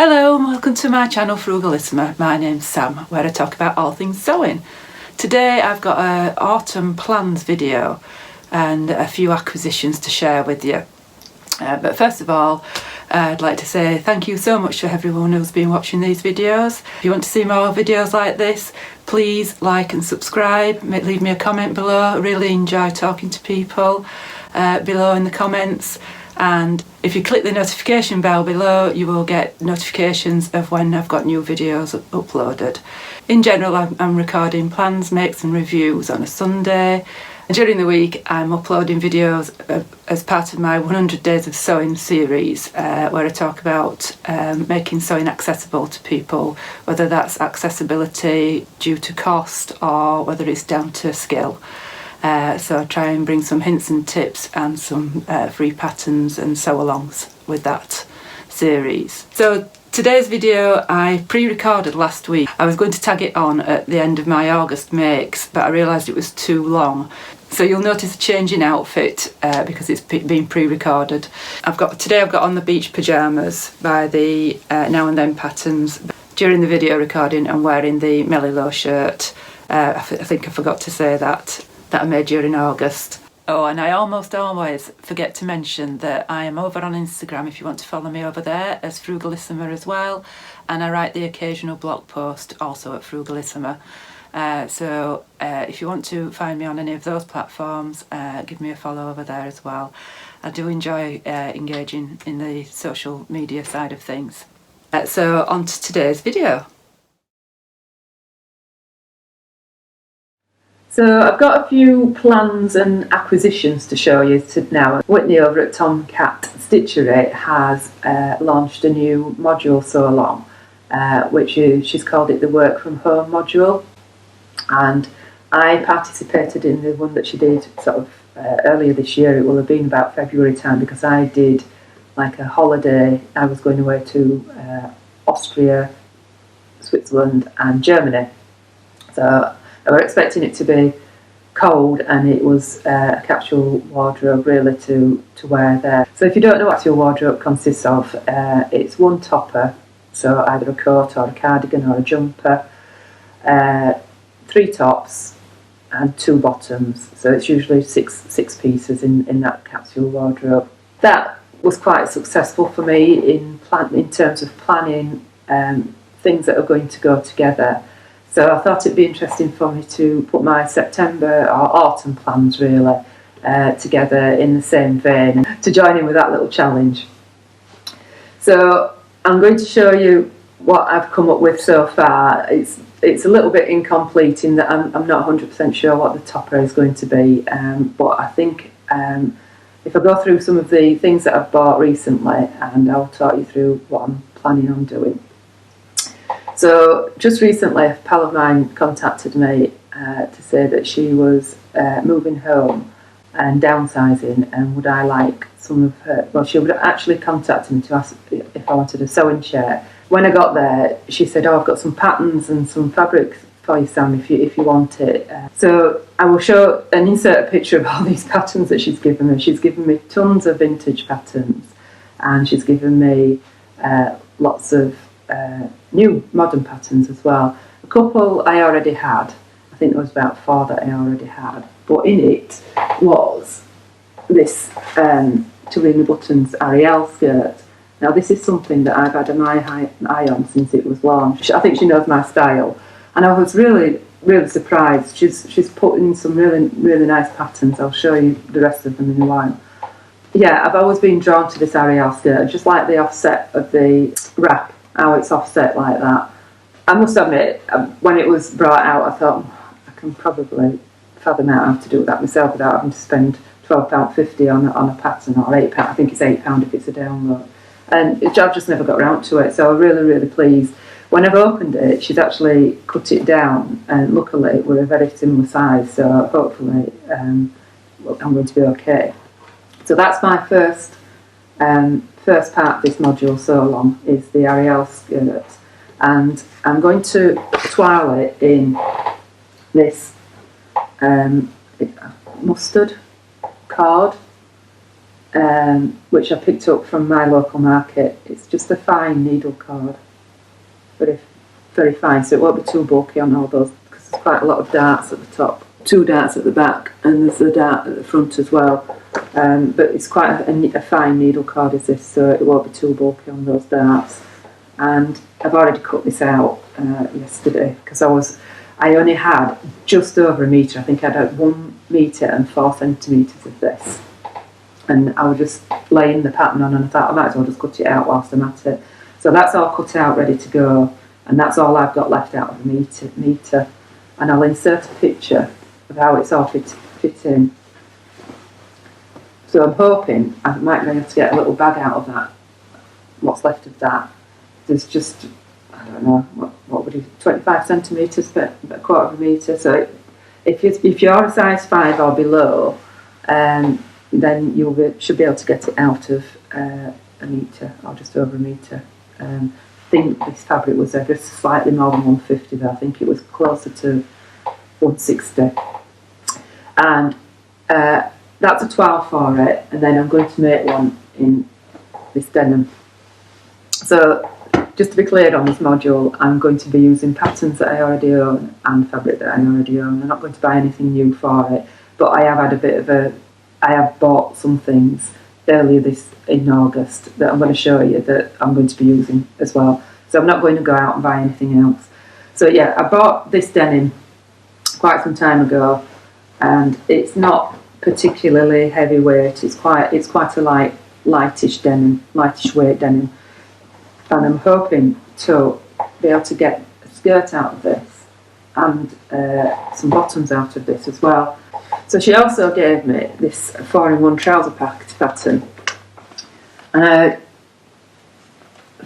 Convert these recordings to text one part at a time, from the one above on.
Hello and welcome to my channel Frugalisama. My name's Sam, where I talk about all things sewing. Today I've got an autumn plans video and a few acquisitions to share with you. But first of all, I'd like to say thank you so much to everyone who's been watching these videos. If you want to see more videos like this, please like and subscribe. Leave me a comment below. I really enjoy talking to people below in the comments. And if you click the notification bell below, you will get notifications of when I've got new videos uploaded. In general, I'm recording plans, makes and reviews on a Sunday. And during the week, I'm uploading videos as part of my 100 Days of Sewing series, where I talk about making sewing accessible to people, whether that's accessibility due to cost or whether it's down to skill. So I try and bring some hints and tips and some free patterns and sew-alongs with that series. So today's video I pre-recorded last week. I was going to tag it on at the end of my August makes, but I realised it was too long. So you'll notice a change in outfit because it's been pre-recorded. Today I've got on the beach pyjamas by the Now and Then patterns. During the video recording I'm wearing the Melilo shirt. I think I forgot to say that I made during August. Oh, and I almost always forget to mention that I am over on Instagram if you want to follow me over there as Frugalisama as well, and I write the occasional blog post also at Frugalisama. So if you want to find me on any of those platforms, give me a follow over there as well. I do enjoy engaging in the social media side of things. So on to today's video. So I've got a few plans and acquisitions to show you now. Whitney over at Tomcat Stitchery has launched a new module sew-along, she's called it the Work From Home module. And I participated in the one that she did sort of earlier this year. It will have been about February time because I did like a holiday. I was going away to Austria, Switzerland and Germany. So I were expecting it to be cold, and it was a capsule wardrobe really to wear there. So if you don't know what your wardrobe consists of, it's one topper, so either a coat or a cardigan or a jumper, 3 tops and 2 bottoms. So it's usually six pieces in that capsule wardrobe. That was quite successful for me in terms of planning things that are going to go together. So I thought it'd be interesting for me to put my September or autumn plans really together in the same vein, to join in with that little challenge. So I'm going to show you what I've come up with so far. It's a little bit incomplete in that I'm not 100% sure what the topper is going to be, but I think if I go through some of the things that I've bought recently, and I'll talk you through what I'm planning on doing. So just recently a pal of mine contacted me to say that she was moving home and downsizing, and would I like some of her, well, she would actually contact me to ask if I wanted a sewing chair. When I got there she said, oh, I've got some patterns and some fabric for you, Sam, if you want it. So I will show and insert a picture of all these patterns that she's given me. She's given me tons of vintage patterns, and she's given me lots of new modern patterns as well. A couple I already had. I think there was about 4 that I already had, but in it was this Tulina Buttons Ariel skirt. Now this is something that I've had my eye on since it was launched. I think she knows my style, and I was really surprised. She's put in some really nice patterns. I'll show you the rest of them in a while. Yeah, I've always been drawn to this Ariel skirt, just like the offset of the wrap, how it's offset like that. I must admit, when it was brought out, I thought I can probably fathom out how to do that myself without having to spend £12.50 on a pattern, or £8. I think it's £8 if it's a download. And I've just never got round to it, so I'm really pleased. When I've opened it, she's actually cut it down, and luckily we're a very similar size, so hopefully I'm going to be okay. So that's my first part of this module sew-along, is the Ariel skirt, and I'm going to twirl it in this mustard cord. which I picked up from my local market. It's just a fine needle cord, very, very fine, so it won't be too bulky on all those, because there's quite a lot of darts at the top, 2 darts at the back, and there's a dart at the front as well. But it's quite a fine needle cord is this, so it won't be too bulky on those darts. And I've already cut this out yesterday, because I only had just over a metre. I think I had 1 metre and 4 centimetres of this. And I was just laying the pattern on, and I thought I might as well just cut it out whilst I'm at it. So that's all cut out, ready to go, and that's all I've got left out of the metre. And I'll insert a picture of how it's all fit in. So I'm hoping I might be able to get a little bag out of that, what's left of that. There's just, I don't know, what would you, 25 centimetres, but a quarter of a metre. So if you're a size 5 or below, then you should be able to get it out of a metre, or just over a metre. I think this fabric was just slightly more than 150, but I think it was closer to 160. And that's a 12 for it, and then I'm going to make one in this denim. So just to be clear on this module, I'm going to be using patterns that I already own and fabric that I already own. I'm not going to buy anything new for it, but I have bought some things earlier in August that I'm going to show you that I'm going to be using as well. So I'm not going to go out and buy anything else. So yeah, I bought this denim quite some time ago, and it's not particularly heavyweight. It's quite a lightish weight denim, and I'm hoping to be able to get a skirt out of this and some bottoms out of this as well. So she also gave me this 4-in-1 trouser pattern, and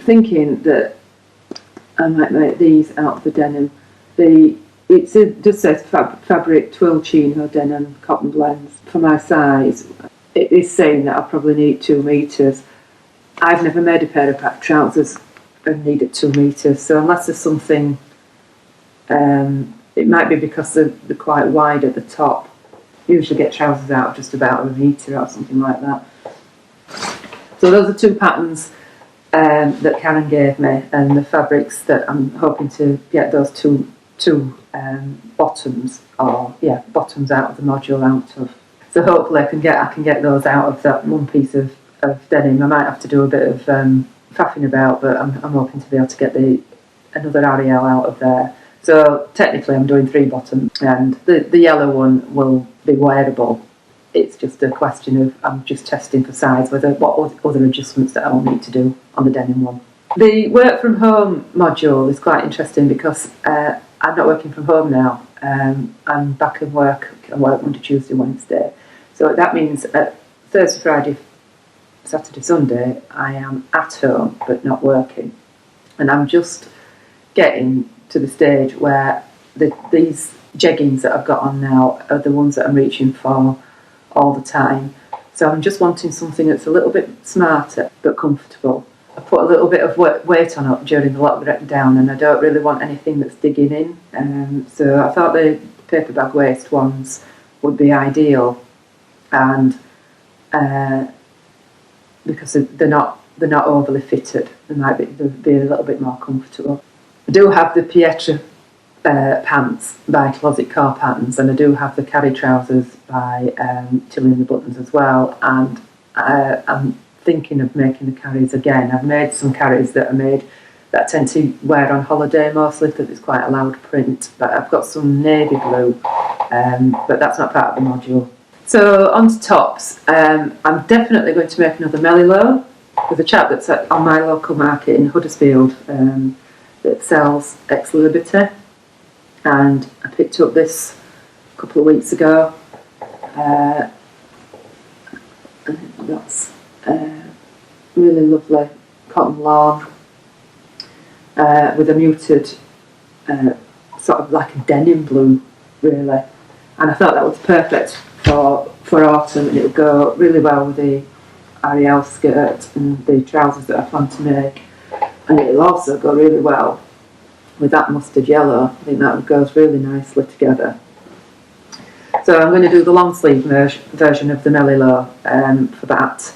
thinking that I might make these out of the denim. It just says fabric twill chino denim cotton blends. For my size, it is saying that I'll probably need 2 metres. I've never made a pair of trousers and needed 2 metres, so unless there's something, it might be because they're quite wide at the top. Usually get trousers out of just about a metre or something like that. So those are 2 patterns that Karen gave me, and the fabrics that I'm hoping to get those two bottoms out of the module out of. So hopefully I can get those out of that 1 piece of denim. I might have to do a bit of faffing about, but I'm hoping to be able to get another Ariel out of there. So technically I'm doing 3 bottoms, and the yellow one will be wearable. It's just a question of, I'm just testing for size, what other adjustments that I'll need to do on the denim one. The work from home module is quite interesting because I'm not working from home now. I'm back at work. I work Monday, Tuesday, Wednesday. So that means Thursday, Friday, Saturday, Sunday, I am at home but not working. And I'm just getting to the stage where these jeggings that I've got on now are the ones that I'm reaching for all the time. So I'm just wanting something that's a little bit smarter but comfortable. I put a little bit of weight on it during the lockdown, and I don't really want anything that's digging in. So I thought the paper bag waist ones would be ideal, and because they're not overly fitted, they'll be a little bit more comfortable. I do have the Pietra pants by Closet Core Patterns, and I do have the carry trousers by Tilly and the Buttons as well, and I'm thinking of making the carries again. I've made some carries that I tend to wear on holiday mostly because it's quite a loud print, but I've got some navy blue, but that's not part of the module. So on to tops. I'm definitely going to make another Melilo. There's a chap that's on my local market in Huddersfield that sells ex-Liberty, and I picked up this a couple of weeks ago. That's really lovely cotton lawn with a muted sort of like a denim blue, really, and I thought that was perfect for autumn, and it would go really well with the Ariel skirt and the trousers that I plan to make, and it'll also go really well with that mustard yellow. I think that goes really nicely together. So I'm going to do the long sleeve version of the Melilo for that.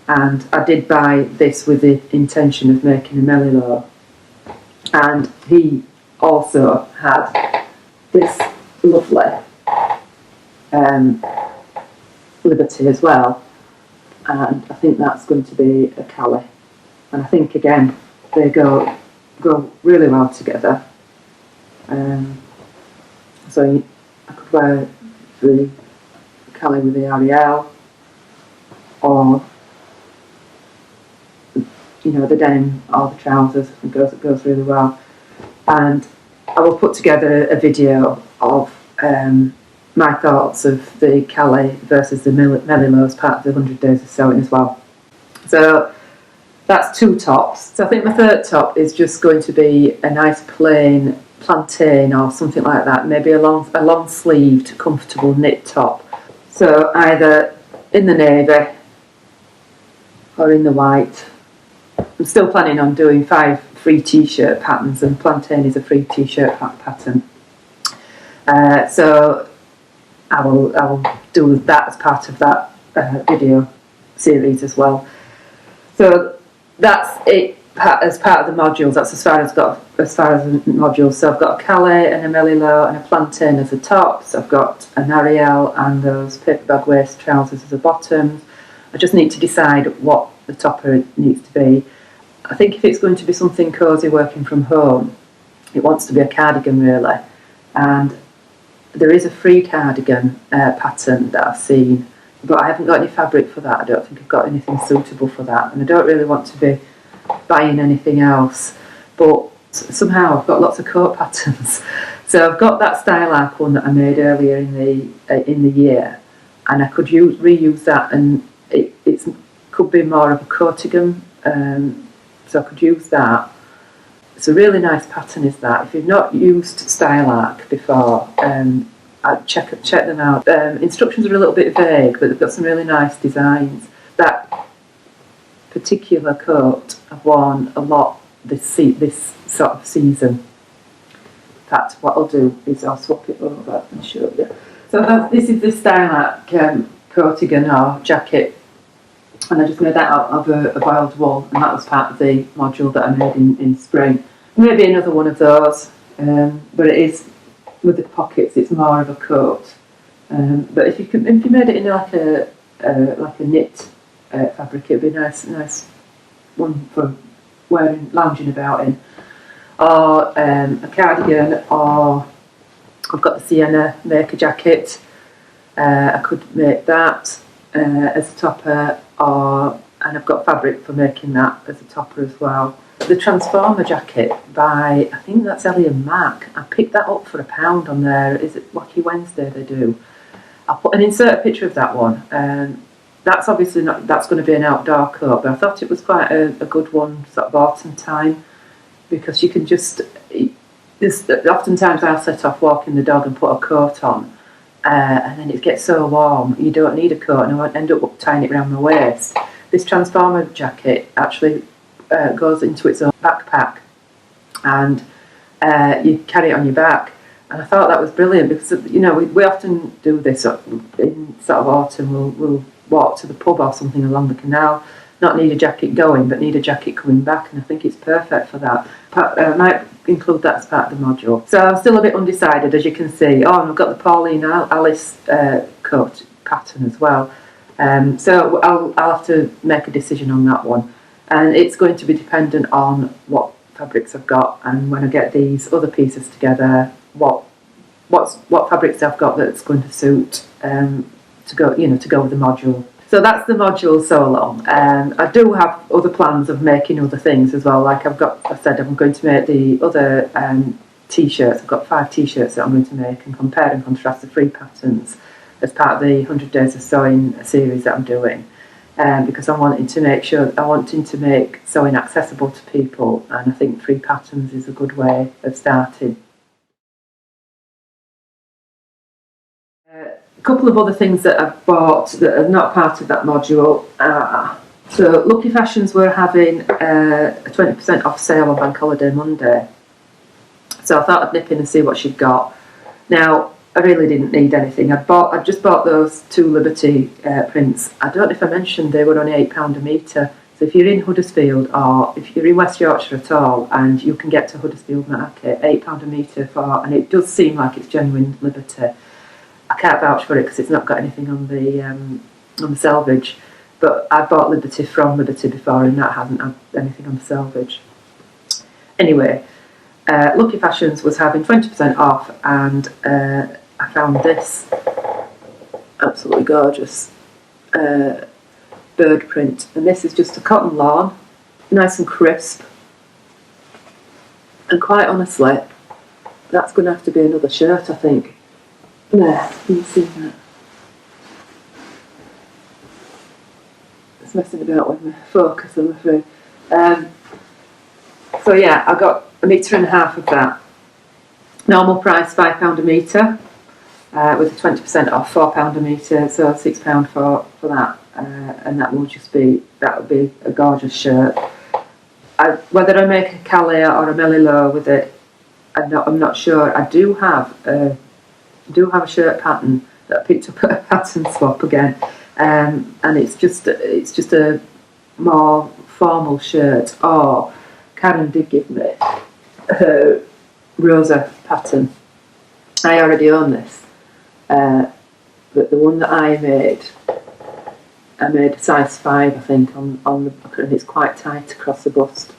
And I did buy this with the intention of making a Melilo. And he also had this lovely Liberty as well. And I think that's going to be a Cali. And I think, again, they go really well together. So I could wear the Cali with the Ariel, or the denim or the trousers. It goes really well. And I will put together a video of my thoughts of the Cali versus the Melilo as part of the 100 Days of Sewing as well. So that's 2 tops. So I think my third top is just going to be a nice plain plantain or something like that, maybe a long sleeved comfortable knit top. So either in the navy or in the white. I'm still planning on doing 5 free t-shirt patterns, and plantain is a free t-shirt pattern. So I will do that as part of that video series as well. So that's it as part of the modules. That's as far as the modules. So I've got a Calais and a Melilo and a plantain as the tops. I've got an Ariel and those paper bag waist trousers as the bottoms. I just need to decide what the topper needs to be. I think if it's going to be something cosy working from home, it wants to be a cardigan really. And there is a free cardigan pattern that I've seen, but I haven't got any fabric for that. I don't think I've got anything suitable for that, and I don't really want to be buying anything else. But somehow I've got lots of coat patterns. So I've got that style arc one that I made earlier in the year, and I could reuse that, and it could be more of a coatigan. So I could use that. It's a really nice pattern, is that. If you've not used style arc before, I'd check them out. Instructions are a little bit vague, but they've got some really nice designs. That particular coat I've worn a lot this sort of season. In fact, what I'll do is I'll swap it over and show you. So this is the style arc coatigan or jacket. And I just made that out of a boiled wool, and that was part of the module that I made in spring. Maybe another one of those, but it is with the pockets. It's more of a coat. But if you made it in like a knit fabric, it'd be a nice one for lounging about in, or a cardigan, or I've got the Sienna maker jacket. I could make that as a topper. And I've got fabric for making that as a topper as well. The Transformer jacket by, I think that's Ellie and Mac. I picked that up for £1 on there. Is it Wacky Wednesday they do? I'll insert a picture of that one. That's obviously not, that's going to be an outdoor coat, but I thought it was quite a good one, sort of autumn time, because you can just, oftentimes I'll set off walking the dog and put a coat on. And then it gets so warm, you don't need a coat, and I won't end up tying it around my waist. This Transformer jacket actually goes into its own backpack, and you carry it on your back. And I thought that was brilliant, because we often do this in sort of autumn. We'll walk to the pub or something along the canal, not need a jacket going, but need a jacket coming back, and I think it's perfect for that. I might include that as part of the module. So I'm still a bit undecided, as you can see. Oh, and I've got the Pauline Alice coat pattern as well. So I'll have to make a decision on that one, and it's going to be dependent on what fabrics I've got, and when I get these other pieces together, what fabrics I've got that's going to suit to go with the module. So that's the module so long. I do have other plans of making other things as well. Like I said, I'm going to make the other t-shirts. I've got 5 t-shirts that I'm going to make and compare and contrast the free patterns as part of the 100 Days of Sewing series that I'm doing. Because I'm wanting to make sewing accessible to people, and I think free patterns is a good way of starting. A couple of other things that I've bought that are not part of that module are, so Lucky Fashions were having a 20% off sale on Bank Holiday Monday, so I thought I'd nip in and see what she'd got. Now, I really didn't need anything. I'd just bought those 2 Liberty prints. I don't know if I mentioned they were only £8 a metre. So if you're in Huddersfield, or if you're in West Yorkshire at all, and you can get to Huddersfield Market, £8 a metre for, and it does seem like it's genuine Liberty. I can't vouch for it because it's not got anything on the selvage, but I bought Liberty from Liberty before, and that hasn't had anything on the selvage. Anyway, Lucky Fashions was having 20% off, and I found this absolutely gorgeous bird print, and this is just a cotton lawn, nice and crisp, and quite honestly that's going to have to be another shirt, I think. There, can you see that? It's messing about with my focus, I'm afraid. So yeah, I got 1.5 metres of that. Normal price £5 a metre, with 20% off, £4 a metre, so £6 for that. And that will be a gorgeous shirt. Whether I make a Calais or a Melilot with it, I'm not sure. I do have a shirt pattern that I picked up at a pattern swap again, and it's just a more formal shirt. Or Karen did give me her Rosa pattern. I already own this, but the one that I made a size 5, I think, on the, and it's quite tight across the bust.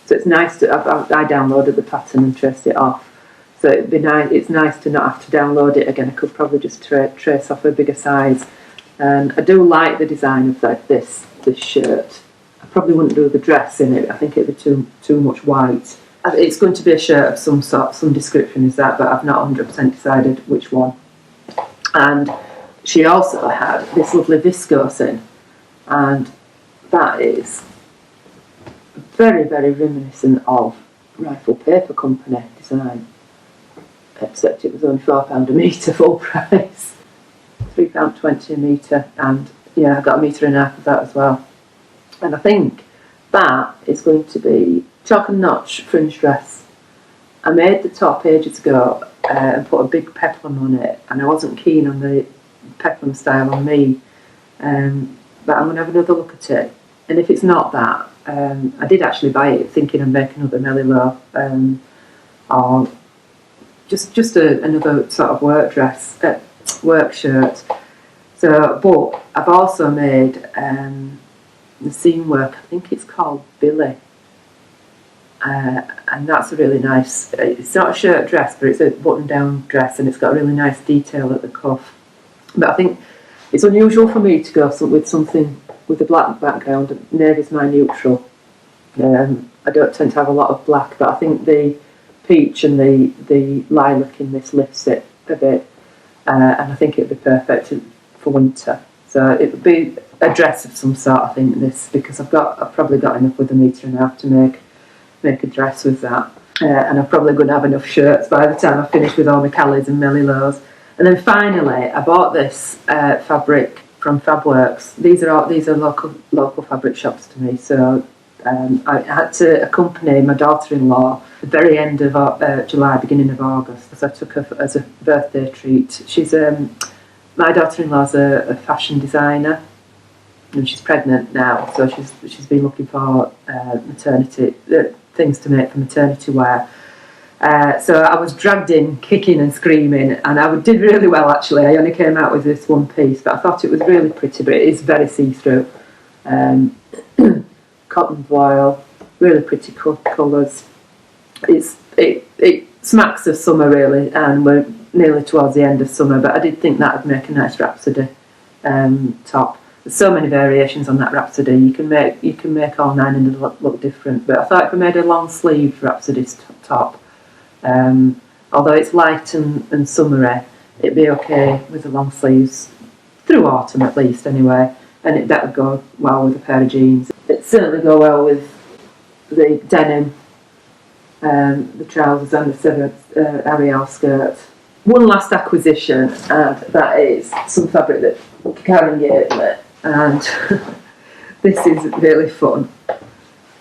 So it's nice to. I downloaded the pattern and traced it off. So it'd be nice. It's nice to not have to download it again. I could probably just trace off a bigger size. And I do like the design of this shirt. I probably wouldn't do the dress in it. I think it'd be too much white. It's going to be a shirt of some sort, some description is that, but I've not 100% decided which one. And she also had this lovely viscose in, and that is very, very reminiscent of Rifle Paper Company design, except it was only £4 a metre full price, £3.20 a metre, and yeah, I got 1.5 metres of that as well. And I think that is going to be chalk and notch fringe dress. I made the top ages ago and put a big peplum on it, and I wasn't keen on the peplum style on me, but I'm going to have another look at it. And if it's not that, I did actually buy it thinking I'd make another Melilot, or just another sort of work dress, work shirt. So, but I've also made the seam work, I think it's called Billy, and that's a really nice, it's not a shirt dress, but it's a button down dress, and it's got a really nice detail at the cuff. But I think it's unusual for me to go with something with a black background. Navy's my neutral. I don't tend to have a lot of black, but I think the peach and the lilac in this lifts it a bit, and I think it'd be perfect for winter. So it would be a dress of some sort, I think, this, because I've probably got enough with 1.5 metres to make a dress with that, and I'm probably going to have enough shirts by the time I finish with all my Callies and Melilots. And then finally, I bought this fabric from Fabworks. These are local fabric shops to me, so I had to accompany my daughter-in-law at the very end of July, beginning of August, because I took her as a birthday treat. She's my daughter-in-law's a fashion designer, and she's pregnant now, so she's been looking for maternity things to make for maternity wear. So I was dragged in, kicking and screaming, and I did really well actually. I only came out with this one piece, but I thought it was really pretty, but it is very see-through. Cotton voile, really pretty colours. It smacks of summer really, and we're nearly towards the end of summer, but I did think that would make a nice Rhapsody top. There's so many variations on that Rhapsody. You can make all 9 and look different, but I thought if I made a long sleeve Rhapsody top, although it's light and summery, it'd be okay with the long sleeves through autumn at least anyway, and that would go well with a pair of jeans. It'd certainly go well with the denim, the trousers and the Ariel skirt. One last acquisition, and that is some fabric that Karen gave me, and this is really fun.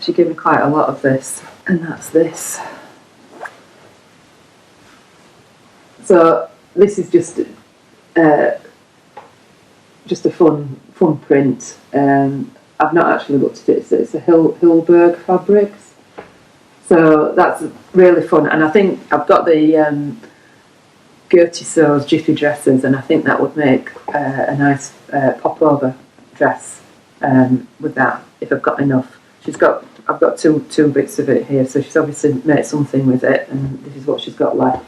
She gave me quite a lot of this, and that's this. So this is just a fun print. I've not actually looked at it. So it's a Hilberg Fabrics. So that's really fun, and I think I've got the Gertie Sews Jiffy dresses, and I think that would make a nice pop-over dress with that if I've got enough. I've got two bits of it here, so she's obviously made something with it, and this is what she's got left.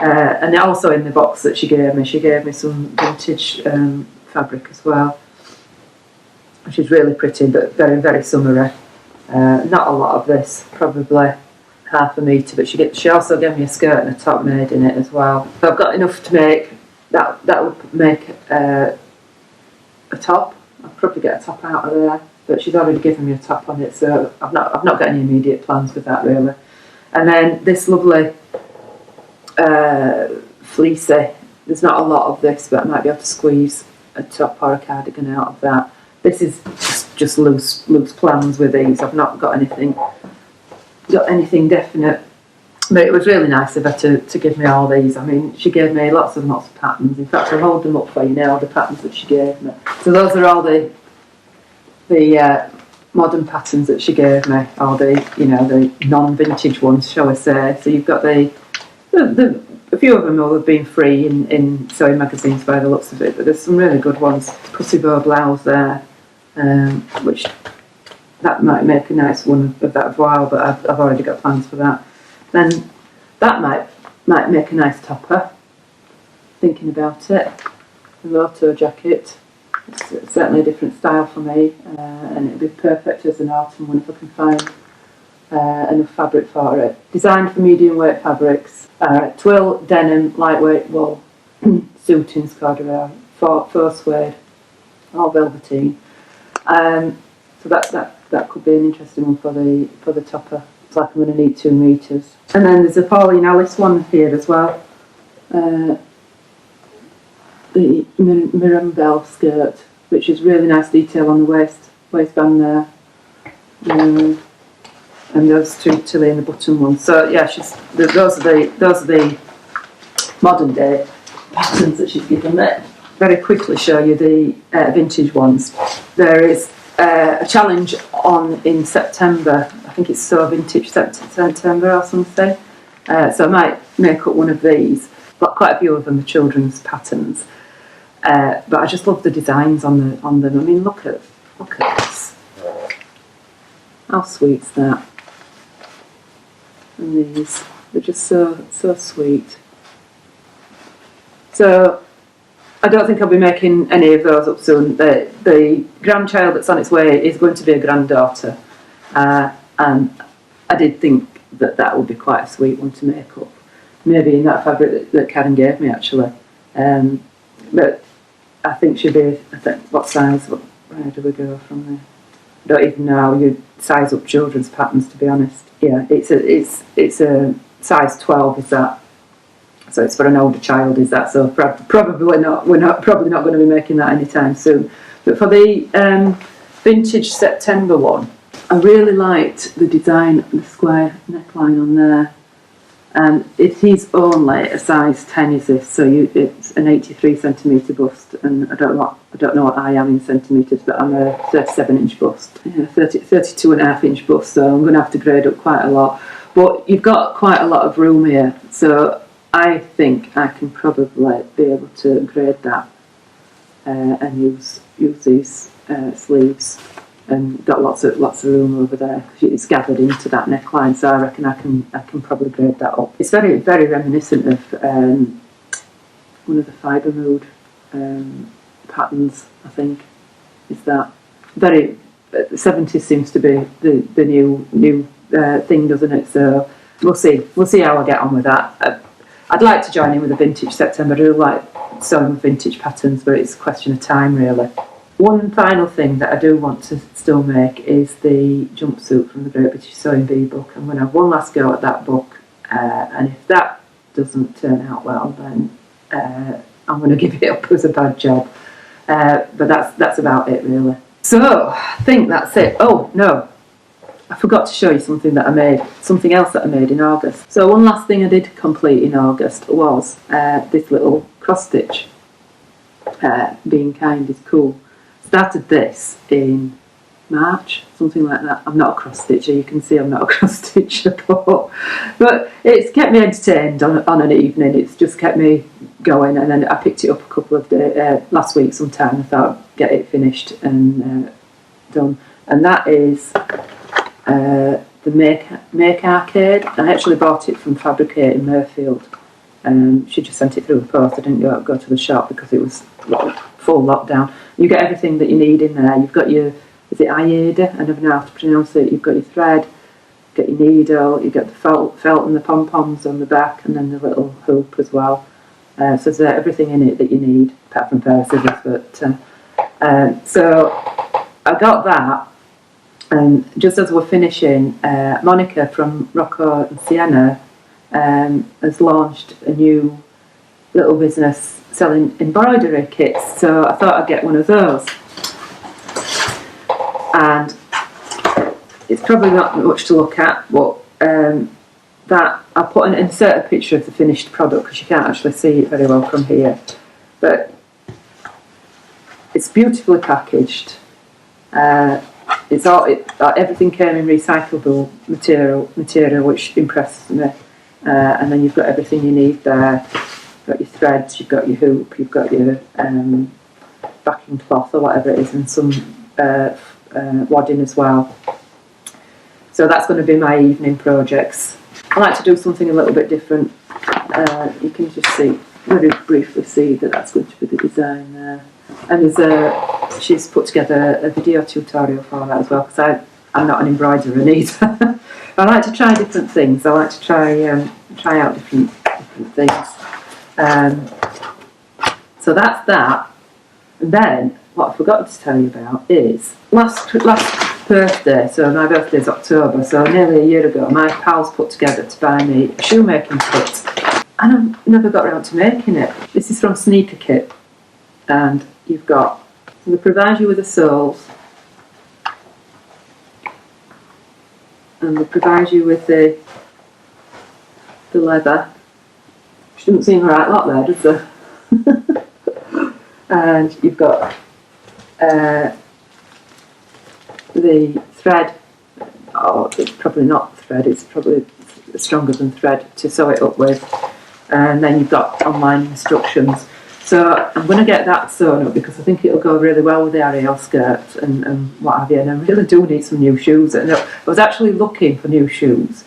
And also in the box that she gave me some vintage fabric as well, which is really pretty, but very, very summery. Not a lot of this, probably half a metre, but she also gave me a skirt and a top made in it as well. So I've got enough to make that would make a top. I'll probably get a top out of there, but she's already given me a top on it, so I've not got any immediate plans with that really. And then this lovely fleecy. There's not a lot of this, but I might be able to squeeze a top or a cardigan out of that. This is just loose plans with these. I've not got anything definite, but it was really nice of her to give me all these. I mean, she gave me lots of patterns. In fact, I'll hold them up for you now, the patterns that she gave me. So those are all the modern patterns that she gave me, or the non-vintage ones, shall we say. So you've got a few of them will have been free in sewing magazines by the looks of it, but there's some really good ones. Pussy bow blouse there, which that might make a nice one of that voile, but I've already got plans for that. Then that might make a nice topper. Thinking about it, a Roto jacket. It's certainly a different style for me, and it'd be perfect as an autumn one if I can find enough fabric for it. Designed for medium weight fabrics. Twill, denim, lightweight wool, suitings, corduroy, faux suede, or velveteen. So that could be an interesting one for the topper. It's like I'm going to need 2 metres. And then there's a Pauline Alice one here as well. The Mirambelle skirt, which is really nice detail on the waistband there. And those two Tilly and the button one. So yeah, those are the modern day patterns that she's given me. Very quickly show you the vintage ones. There is a challenge on in September. I think it's So Vintage September or something. So I might make up one of these. Got quite a few of them, the children's patterns. But I just love the designs on them. I mean, look at this. How sweet's that? And these, they're just so sweet. So I don't think I'll be making any of those up soon. The grandchild that's on its way is going to be a granddaughter, and I did think that would be quite a sweet one to make up. Maybe in that fabric that Karen gave me actually, but I think she'd be. I think what size? Where do we go from there? I don't even know how you size up children's patterns, to be honest. Yeah, it's a size 12, is that? So it's for an older child, is that? So probably not. We're probably not going to be making that anytime soon. But for the vintage September one, I really liked the design, the square neckline on there. And it is only a size 10, is this? So it's an 83 centimetre bust, and I don't know what I am in centimetres, but I'm a 37-inch bust, 32.5-inch bust. So I'm going to have to grade up quite a lot. But you've got quite a lot of room here, so I think I can probably be able to grade that and use these sleeves. And got lots of room over there because it's gathered into that neckline, so I reckon I can probably grade that up. It's very, very reminiscent of one of the Fibre Mood patterns. I think is that very 70s seems to be the new thing, doesn't it? So we'll see how I get on with that. I'd like to join in with the vintage September. I do like sewing vintage patterns, but it's a question of time really. One final thing that I do want to still make is the jumpsuit from the Great British Sewing Bee book. I'm going to have one last go at that book, and if that doesn't turn out well, then I'm going to give it up as a bad job. But that's about it really. So I think that's it. Oh no, I forgot to show you something else that I made in August. So one last thing I did complete in August was this little cross stitch. Being kind is cool. Started this in March, something like that. I'm not a cross stitcher, you can see I'm not a cross stitcher, but it's kept me entertained on an evening. It's just kept me going, and then I picked it up a couple of days last week sometime. I thought I'd get it finished and done, and that is the Make Arcade. I actually bought it from Fabricate in Murfield. She just sent it through the post. I didn't go to the shop because it was full lockdown. You get everything that you need in there. You've got your, is it Aida? I never know how to pronounce it. You've got your thread, you've got your needle, you've got the felt and the pom-poms on the back, and then the little hoop as well. So there's everything in it that you need, apart from a pair of scissors. But so I got that. And just as we're finishing, Monica from Rocco and Sienna has launched a new little business selling embroidery kits, so I thought I'd get one of those. And it's probably not much to look at, but that I'll insert a picture of the finished product because you can't actually see it very well from here. But it's beautifully packaged. Everything came in recyclable material, which impresses me. And then you've got everything you need there. You've got your threads, you've got your hoop, you've got your backing cloth or whatever it is, and some wadding as well. So that's going to be my evening projects. I like to do something a little bit different. You can just see, very briefly see that that's going to be the design there. And she's put together a video tutorial for that as well, because I'm not an embroiderer either. I like to try different things. I like to try out different things. So that's that. And then what I forgot to tell you about is last birthday. So my birthday is October. So nearly a year ago, my pals put together to buy me a shoemaking kit, and I've never got around to making it. This is from Sneaker Kit, and you've got, so they provide you with the soles, and they provide you with the leather, which doesn't seem the right lot there, does there? And you've got the thread. Oh, it's probably not thread, it's probably stronger than thread to sew it up with. And then you've got online instructions. So I'm going to get that sewn up because I think it'll go really well with the Ariel skirt and what have you. And I really do need some new shoes. And I was actually looking for new shoes,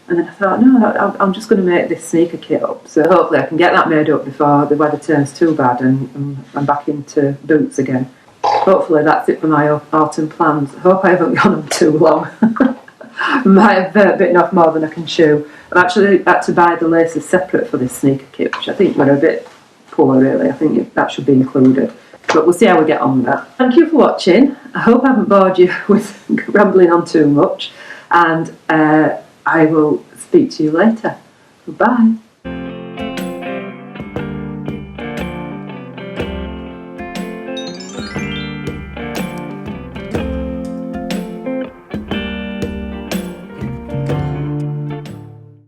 and then I thought, no, I'm just going to make this sneaker kit up. So hopefully I can get that made up before the weather turns too bad and I'm back into boots again. Hopefully that's it for my autumn plans. I hope I haven't gone on too long. I might have bitten off more than I can chew. I've actually had to buy the laces separate for this sneaker kit, which I think were a bit poor really. I think that should be included. But we'll see how we get on with that. Thank you for watching. I hope I haven't bored you with rambling on too much. And I will speak to you later. Goodbye.